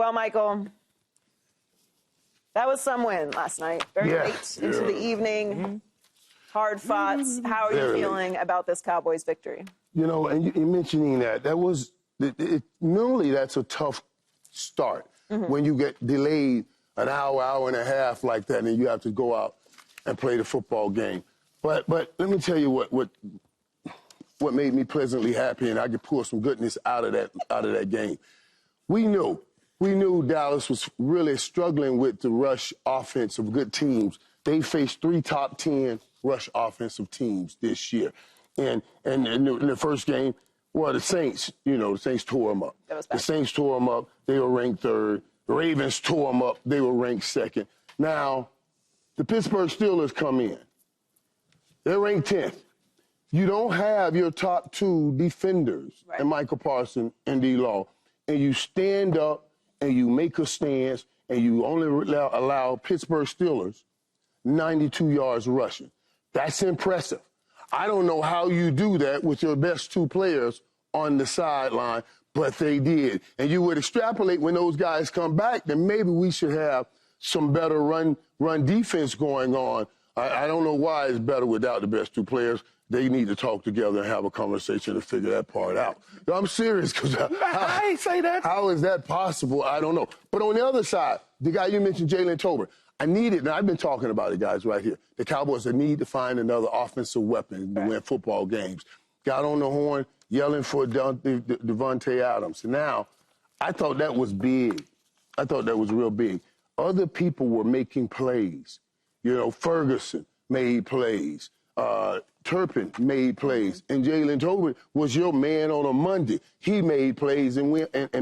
Well, Michael, that was some win last night. Very late into the evening. Hard fought. How are you feeling about this Cowboys victory? You know, and you mentioning that was normally that's a tough start when you get delayed an hour, hour and a half like that, and you have to go out and play the football game. But let me tell you what made me pleasantly happy, and I could pull some goodness out of that game. We knew Dallas was really struggling with the rush offense of good teams. They faced 3 top 10 rush offensive teams this year. And in the first game, well, the Saints tore them up. The Saints tore them up. They were ranked 3rd. The Ravens tore them up. They were ranked 2nd. Now, the Pittsburgh Steelers come in. They're ranked 10th. You don't have your top 2 defenders, and Michael Parsons and D-Law, and you stand up and you make a stance and you only allow Pittsburgh Steelers 92 yards rushing. That's impressive. I don't know how you do that with your best 2 players on the sideline, but they did. And you would extrapolate when those guys come back, then maybe we should have some better run defense going on. I don't know why it's better without the best 2 players. They need to talk together and have a conversation to figure that part out. I'm serious, because I ain't say that. How is that possible? I don't know. But on the other side, the guy you mentioned, Jalen Tolbert, I need it, and I've been talking about it, guys, right here. The Cowboys need to find another offensive weapon to win football games. Got on the horn, yelling for Devontae Adams. And now, I thought that was big. I thought that was real big. Other people were making plays. You know, Ferguson made plays. Turpin made plays. And Jalen Tolbert was your man on a Monday. He made plays and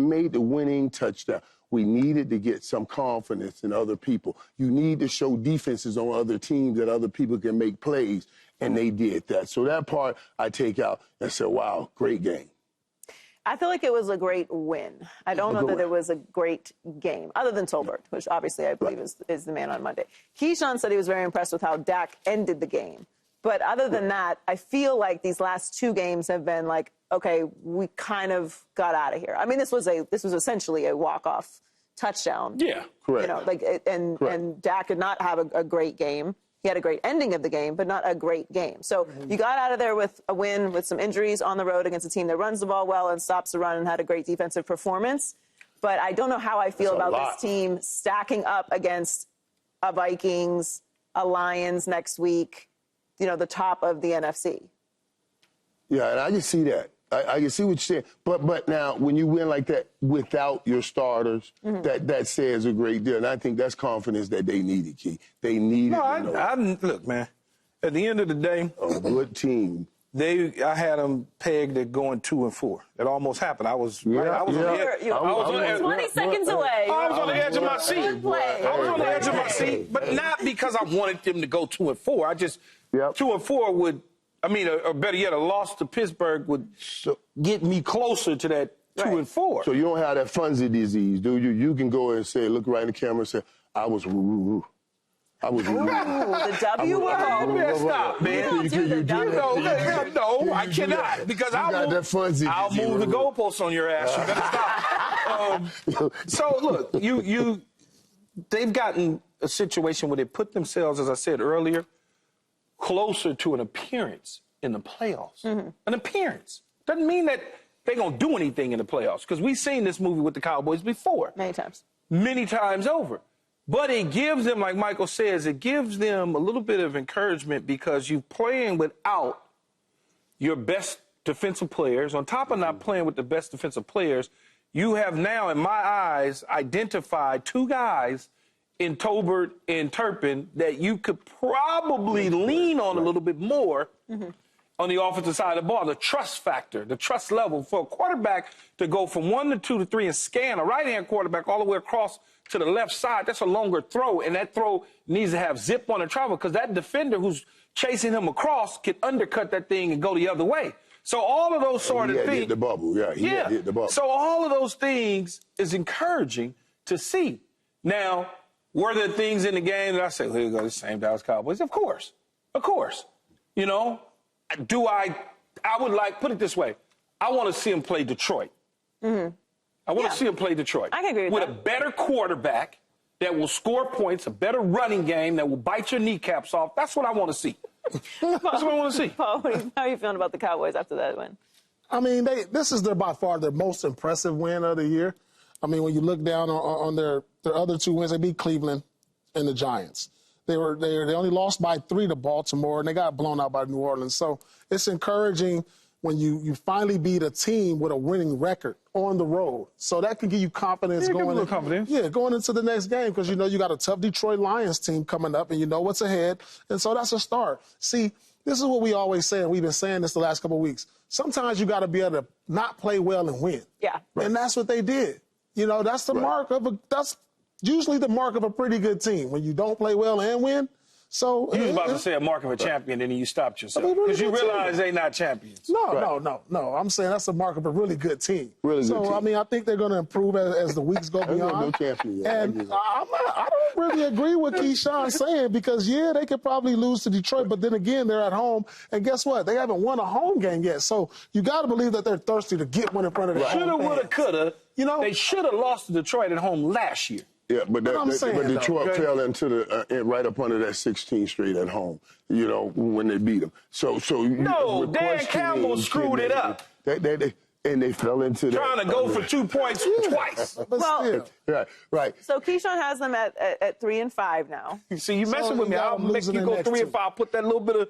made the winning touchdown. We needed to get some confidence in other people. You need to show defenses on other teams that other people can make plays, and they did that. So that part I take out and say, wow, great game. I feel like it was a great win. I don't know that it was a great game, other than Tolbert, which obviously I believe is the man on Monday. Keyshawn said he was very impressed with how Dak ended the game. But other than that, I feel like these last 2 games have been like, okay, we kind of got out of here. I mean, this was essentially a walk-off touchdown. Yeah, correct. You know, and Dak did not have a great game. He had a great ending of the game, but not a great game. So you got out of there with a win with some injuries on the road against a team that runs the ball well and stops the run and had a great defensive performance. But I don't know how I feel about this team stacking up against a Vikings, a Lions next week, you know, the top of the NFC. Yeah, and I can see that. I can see what you're saying. But now, when you win like that without your starters, that says a great deal. And I think that's confidence that they needed, Key. They needed look, man, at the end of the day, a good team. I had them pegged at going 2-4. It almost happened. I was on the edge. 20 seconds away. I was on the edge of my seat. I was on the edge of my seat, but not because I wanted them to go 2-4. I just 2-4 would. I mean, or better yet, a loss to Pittsburgh would get me closer to that 2-4. So you don't have that Funzy disease, do you? You can go and say, look right in the camera and say, I was woo-woo-woo. I was woo-woo. The W word. Stop, man. No, I cannot. Because I'll move the goalposts on your ass. You better stop. So, look, they've gotten a situation where they put themselves, as I said earlier, closer to an appearance in the playoffs. An appearance. Doesn't mean that they're going to do anything in the playoffs, because we've seen this movie with the Cowboys before. Many times. Many times over. But it gives them, like Michael says, it gives them a little bit of encouragement, because you're playing without your best defensive players. On top of not playing with the best defensive players, you have now, in my eyes, identified 2 guys in Tolbert and Turpin that you could probably lean on a little bit more on the offensive side of the ball. The trust factor, the trust level for a quarterback to go from 1 to 2 to 3 and scan a right-hand quarterback all the way across to the left side, that's a longer throw, and that throw needs to have zip on the travel, because that defender who's chasing him across can undercut that thing and go the other way. So all of those sort of things. Hit the bubble. He hit the bubble. So all of those things is encouraging to see. Now, were there things in the game that I said, here you go, the same Dallas Cowboys? Of course. Of course. You know, I would like, put it this way, I want to see them play Detroit. I I want to see him play Detroit. I can agree with that. A better quarterback that will score points, a better running game that will bite your kneecaps off. That's what I want to see. That's what I want to see. Paul, how are you feeling about the Cowboys after that win? I mean, this is by far their most impressive win of the year. I mean, when you look down on their other two wins, they beat Cleveland and the Giants. They only lost by 3 to Baltimore, and they got blown out by New Orleans. So it's encouraging when you finally beat a team with a winning record on the road. So that can give you confidence going into the next game, because you know you got a tough Detroit Lions team coming up, and you know what's ahead. And so that's a start. See, this is what we always say, and we've been saying this the last couple of weeks. Sometimes you got to be able to not play well and win. Yeah. Right. And that's what they did. You know, that's the mark of that's usually the mark of a pretty good team, when you don't play well and win. So you was about to say a mark of a champion, and then you stopped yourself because you realize they're not champions. No. I'm saying that's a mark of a really good team. Really good team. I mean, I think they're going to improve as the weeks go beyond. No champion yet. And I don't really agree with Keyshawn saying, because they could probably lose to Detroit, but then again, they're at home, and guess what? They haven't won a home game yet. So you got to believe that they're thirsty to get one in front of their home Shoulda, woulda, fans. coulda. You know, they should have lost to Detroit at home last year. Yeah, but Detroit though, fell into the right up under that 16 straight at home. You know, when they beat them. So Dan Campbell screwed it up. They fell into trying to go for 2 points twice. But still. Right. So Keyshawn has them at 3-5 now. See, you messing with me. I'll make you go 3-5. Put that little bit of.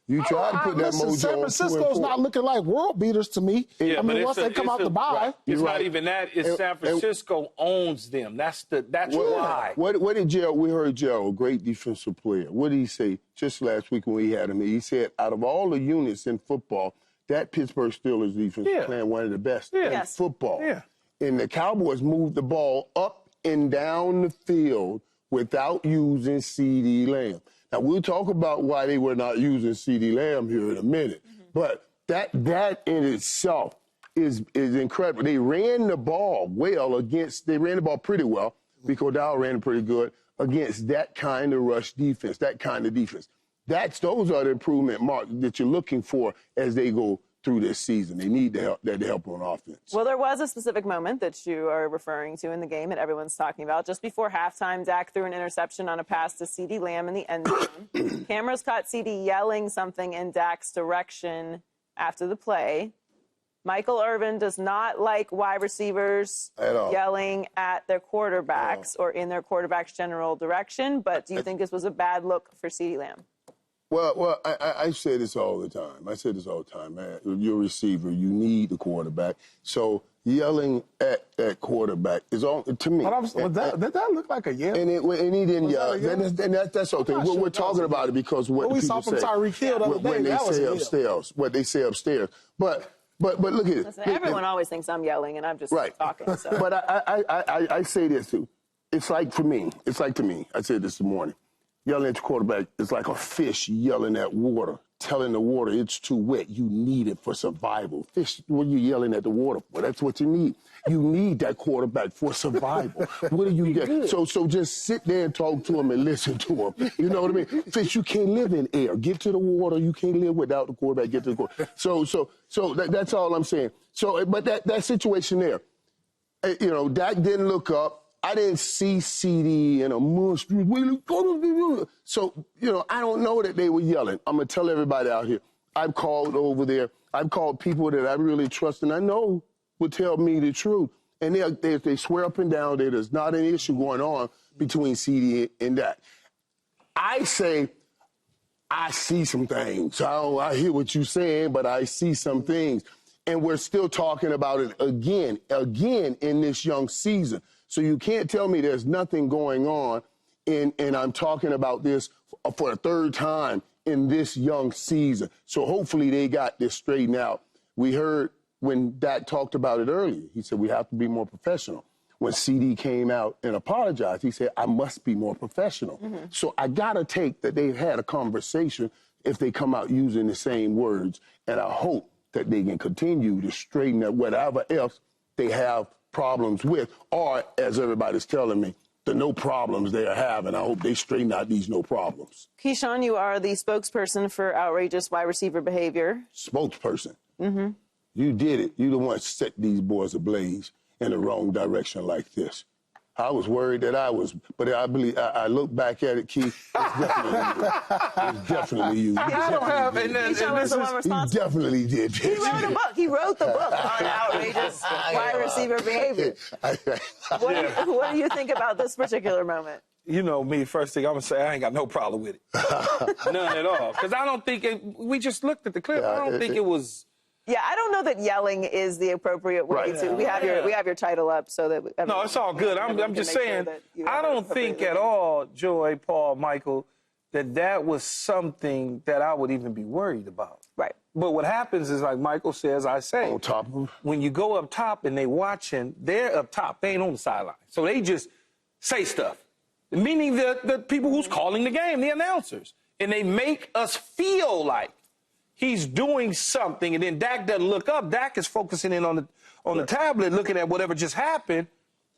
You tried to put that mojo on 2 and 4. San Francisco's not looking like world beaters to me. Yeah, I mean, once they come out the bye. Right. It's not even that. It's San Francisco owns them. That's why. What did Gerald? We heard Gerald, great defensive player. What did he say just last week when we had him? He said, out of all the units in football, that Pittsburgh Steelers defense is playing one of the best in football. Yeah. And the Cowboys moved the ball up and down the field without using CeeDee Lamb. Now, we'll talk about why they were not using CeeDee Lamb here in a minute. But that in itself is incredible. They ran the ball they ran the ball pretty well, because Dow ran it pretty good against that kind of rush defense, that kind of defense. Those are the improvement marks that you're looking for as they go through this season. They need that help on offense. Well, there was a specific moment that you are referring to in the game that everyone's talking about. Just before halftime, Dak threw an interception on a pass to CeeDee Lamb in the end zone. Cameras caught CeeDee yelling something in Dak's direction after the play. Michael Irvin does not like wide receivers yelling at their quarterbacks or in their quarterback's general direction, but do you think this was a bad look for CeeDee Lamb? Well, I say this all the time. Man, you're a receiver. You need the quarterback. So yelling at that quarterback is all to me. Did that look like a yell? And he didn't yell. And that's okay. We're talking about it because what we saw from Tyreek Hill the other day, when they say upstairs, what they say upstairs. But look at it. Listen, everyone always thinks I'm yelling, and I'm just talking. So. But I say this too. It's like to me. I said this morning. Yelling at your quarterback is like a fish yelling at water, telling the water it's too wet. You need it for survival. Fish, what are you yelling at the water for? That's what you need. You need that quarterback for survival. What do you get? So just sit there and talk to him and listen to him. You know what I mean? Fish, you can't live in air. Get to the water. You can't live without the quarterback. Get to the quarterback. So that's all I'm saying. So, but that situation there, Dak didn't look up. I didn't see CeeDee in a mush. So, I don't know that they were yelling. I'm going to tell everybody out here. I've called over there. I've called people that I really trust and I know would tell me the truth. And they swear up and down that there's not an issue going on between CeeDee and Dak. I say, I see some things. I hear what you're saying, but I see some things. And we're still talking about it again in this young season. So you can't tell me there's nothing going on, and I'm talking about this for a third time in this young season. So hopefully they got this straightened out. We heard when Dak talked about it earlier, he said we have to be more professional. When CeeDee came out and apologized, he said, I must be more professional. So I got to take that they've had a conversation if they come out using the same words, and I hope that they can continue to straighten out whatever else they have problems with, or as everybody's telling me, the no problems they are having. I hope they straighten out these no problems. Keyshawn, you are the spokesperson for outrageous wide receiver behavior. Spokesperson. You did it. You the one set these boys ablaze. in the wrong direction like this. I was worried that I was, but I believe I look back at it, Keith. It's definitely you. Keyshawn was the one responsible. He definitely did. He wrote a book. He wrote the book on outrageous wide receiver behavior. What do you think about this particular moment? You know me, first thing I'm going to say, I ain't got no problem with it. None at all. Because I don't think we just looked at the clip. I don't think it was. Yeah, I don't know that yelling is the appropriate way to. We have your title up so that. No, it's all good. I'm just saying, I don't think at all, Joy, Paul, Michael, that was something that I would even be worried about. Right. But what happens is, like Michael says, I say, on top of them. When you go up top and they watching, they're up top. They ain't on the sideline. So they just say stuff, meaning the people who's calling the game, the announcers. And they make us feel like he's doing something, and then Dak doesn't look up. Dak is focusing in on the tablet, looking at whatever just happened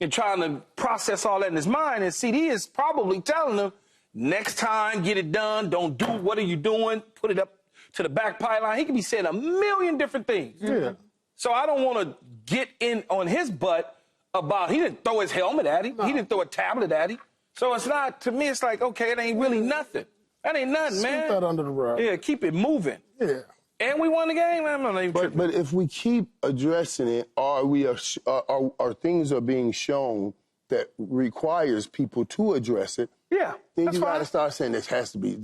and trying to process all that in his mind. And CeeDee is probably telling him, next time, get it done. Don't do what are you doing. Put it up to the back pylon. He could be saying a million different things. Yeah. So I don't want to get in on his butt about he didn't throw his helmet at him. No. He didn't throw a tablet at him. So it's not, to me, it's like, okay, it ain't really nothing. That ain't nothing, man. Keep that under the rug. Yeah, keep it moving. Yeah. And we won the game. I'm not even tripping. But if we keep addressing it, are things are being shown that requires people to address it? Yeah, then you got to start saying this has to be.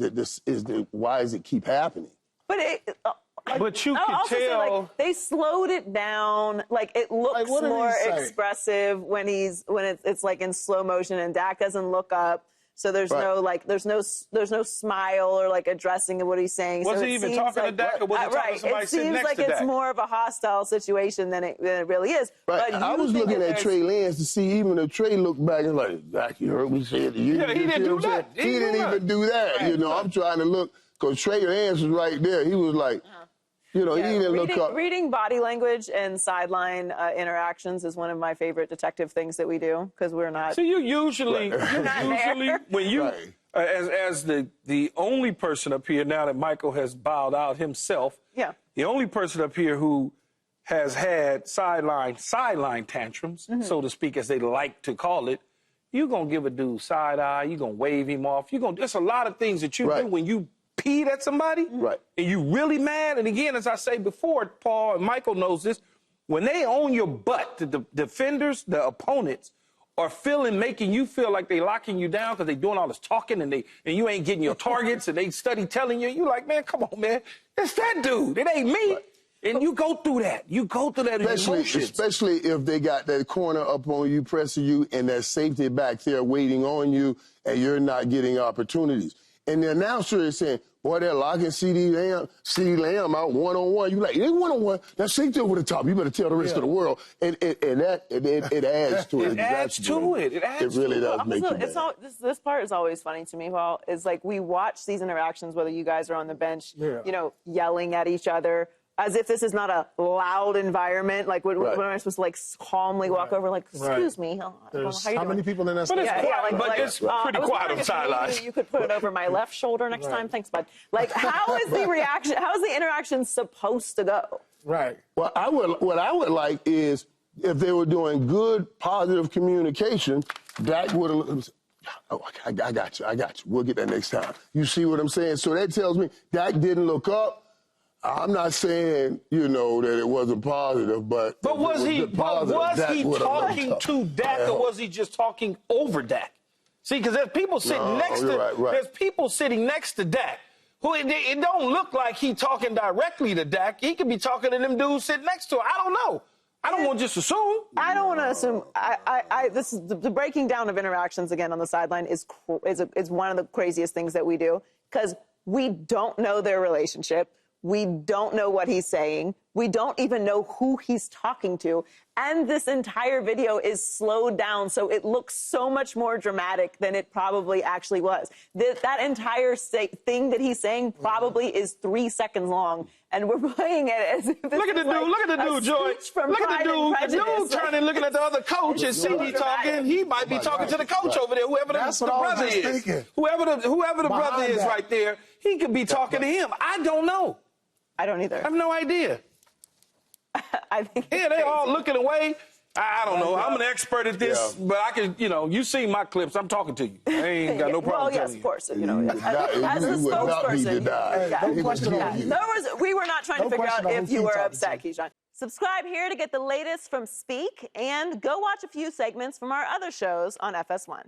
Why does it keep happening? But you can tell. Say, like, they slowed it down. Like, it looks more expressive when it's like in slow motion and Dak doesn't look up. So there's no smile or like addressing of what he's saying. Was so he even talking to Dak, or was he talking to somebody sitting next to Dak? It seems like it's more of a hostile situation than it really is. Right. But I was looking at Trey Lance to see even if Trey looked back and like, Dak, you heard me say it. He didn't do that. He didn't even do that. Right. You know, I'm trying to look because Trey Lance was right there. He was like. You know, he didn't look up. Reading body language and sideline interactions is one of my favorite detective things that we do because we're not. So you usually when you as the only person up here now that Michael has bowed out himself. Yeah. The only person up here who has had sideline tantrums, so to speak, as they like to call it. You're gonna give a dude side eye. You're gonna wave him off. There's a lot of things that you do when you peed at somebody, and you really mad. And again, as I say before, Paul and Michael knows this, when they own your butt, the defenders, the opponents, are making you feel like they locking you down because they doing all this talking and you ain't getting your targets and they study telling you, like, man, come on, man, it's that dude. It ain't me. Right. And you go through that. You go through that especially if they got that corner up on you, pressing you, and that safety back there waiting on you, and you're not getting opportunities. And the announcer is saying, boy, they're locking CeeDee Lamb out one-on-one. You're like, it ain't one-on-one. That's safety over the top. You better tell the rest of the world. And it adds to it. It adds to it. It really does make it better. This part is always funny to me, Paul, is like we watch these interactions, whether you guys are on the bench, yelling at each other, as if this is not a loud environment. Like, when am I supposed to, like, calmly walk over, like, excuse me. How many people in that space? But it's pretty quiet on the sideline. You could put it over my left shoulder next time. Thanks, bud. Like, how is the reaction, how is the interaction supposed to go? Right. Well, what I would like is if they were doing good, positive communication, Dak would have. Oh, I got you. We'll get that next time. You see what I'm saying? So that tells me Dak didn't look up. I'm not saying, that it wasn't positive, but was he talking to Dak, or was he just talking over Dak? See, because there's people sitting there's people sitting next to Dak who it don't look like he talking directly to Dak. He could be talking to them dudes sitting next to him. I don't know. I don't want to just assume. I don't want to assume. This is the breaking down of interactions again on the sideline is one of the craziest things that we do because we don't know their relationship. We don't know what he's saying. We don't even know who he's talking to. And this entire video is slowed down, so it looks so much more dramatic than it probably actually was. That entire thing that he's saying probably is 3 seconds long, and we're playing it as if this Look at the dude, Joy. Look at the dude turning, looking at the other coach and CeeDee talking. He might be talking to the coach over there, whoever the brother is. Whoever the brother is right there, he could be talking to him. I don't know. I don't either. I have no idea. I think they all looking away. I don't know. I'm an expert at this, but I can, you see my clips. I'm talking to you. I ain't got no problem well, yes, telling of course. You would not be denied. No He question would on hear it. you. We were not trying to figure out if you were upset, Keyshawn. Subscribe here to get the latest from Speak, and go watch a few segments from our other shows on FS1.